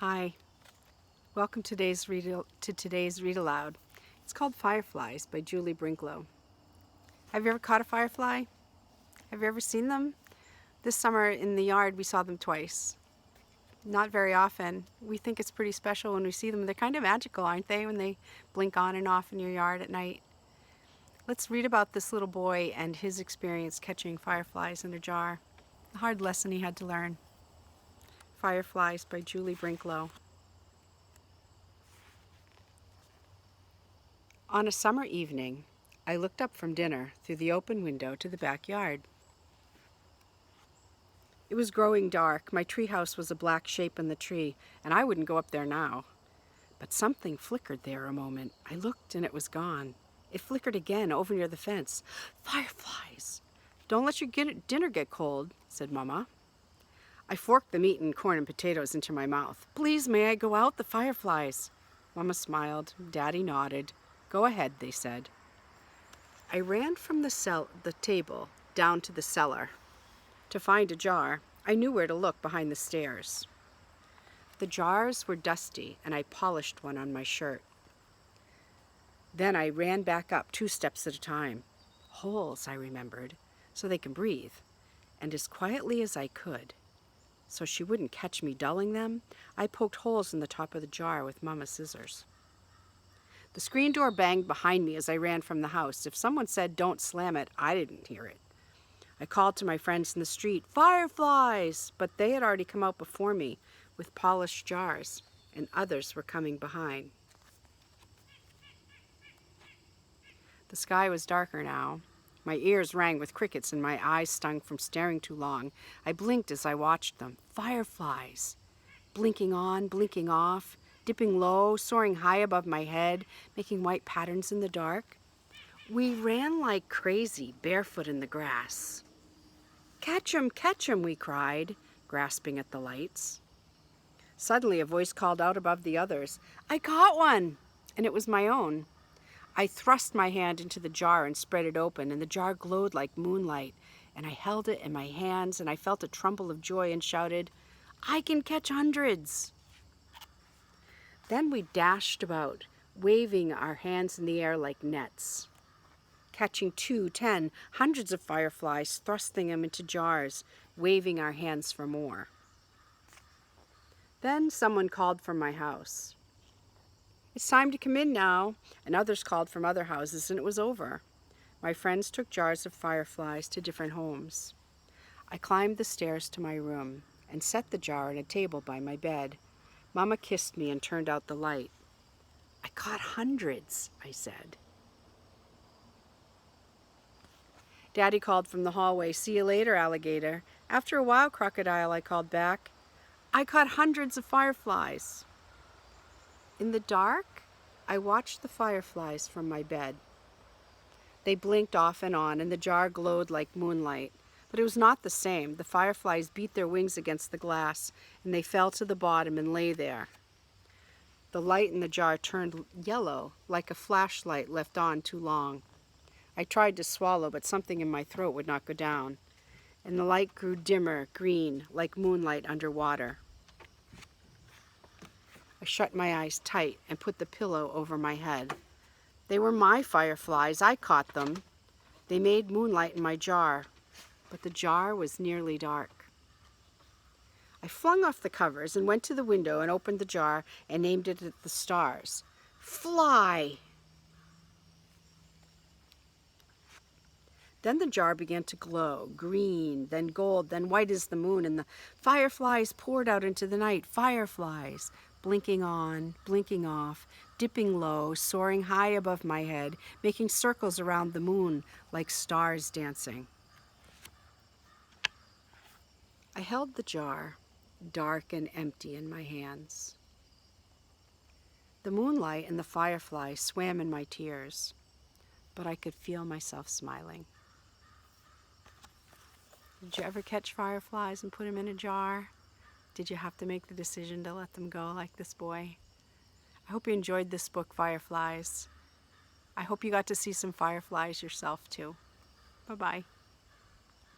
Hi, welcome to today's Read Aloud. It's called Fireflies by Julie Brinklow. Have you ever caught a firefly? Have you ever seen them? This summer in the yard we saw them twice. Not very often. We think it's pretty special when we see them. They're kind of magical, aren't they, when they blink on and off in your yard at night? Let's read about this little boy and his experience catching fireflies in a jar. The hard lesson he had to learn. Fireflies by Julie Brinklow. On a summer evening, I looked up from dinner through the open window to the backyard. It was growing dark. My treehouse was a black shape in the tree, and I wouldn't go up there now. But something flickered there a moment. I looked, and it was gone. It flickered again over near the fence. Fireflies! Don't let your dinner get cold, said Mama. I forked the meat and corn and potatoes into my mouth. Please, may I go out? The fireflies. Mama smiled. Daddy nodded. Go ahead, they said. I ran from the table down to the cellar. To find a jar, I knew where to look behind the stairs. The jars were dusty, and I polished one on my shirt. Then I ran back up 2 steps at a time. Holes, I remembered, so they can breathe, and as quietly as I could, so she wouldn't catch me dulling them, I poked holes in the top of the jar with Mama's scissors. The screen door banged behind me as I ran from the house. If someone said, "Don't slam it," I didn't hear it. I called to my friends in the street, "Fireflies!" But they had already come out before me with polished jars, and others were coming behind. The sky was darker now. My ears rang with crickets and my eyes stung from staring too long. I blinked as I watched them. Fireflies! Blinking on, blinking off, dipping low, soaring high above my head, making white patterns in the dark. We ran like crazy, barefoot in the grass. Catch 'em, we cried, grasping at the lights. Suddenly a voice called out above the others, I caught one! And it was my own. I thrust my hand into the jar and spread it open, and the jar glowed like moonlight, and I held it in my hands, and I felt a tremble of joy and shouted, I can catch hundreds! Then we dashed about, waving our hands in the air like nets, catching 2, 10, hundreds of fireflies, thrusting them into jars, waving our hands for more. Then someone called from my house. It's time to come in now, and others called from other houses, and it was over. My friends took jars of fireflies to different homes. I climbed the stairs to my room and set the jar on a table by my bed. Mama kissed me and turned out the light. I caught hundreds, I said. Daddy called from the hallway, see you later, alligator. After a while, crocodile, I called back. I caught hundreds of fireflies. In the dark, I watched the fireflies from my bed. They blinked off and on, and the jar glowed like moonlight. But it was not the same. The fireflies beat their wings against the glass, and they fell to the bottom and lay there. The light in the jar turned yellow, like a flashlight left on too long. I tried to swallow, but something in my throat would not go down, and the light grew dimmer, green, like moonlight underwater. I shut my eyes tight and put the pillow over my head. They were my fireflies. I caught them. They made moonlight in my jar, but the jar was nearly dark. I flung off the covers and went to the window and opened the jar and aimed it at the stars. Fly! Then the jar began to glow, green, then gold, then white as the moon, and the fireflies poured out into the night. Fireflies, blinking on, blinking off, dipping low, soaring high above my head, making circles around the moon like stars dancing. I held the jar, dark and empty, in my hands. The moonlight and the fireflies swam in my tears, but I could feel myself smiling. Did you ever catch fireflies and put them in a jar? Did you have to make the decision to let them go like this boy? I hope you enjoyed this book, Fireflies. I hope you got to see some fireflies yourself too. Bye-bye.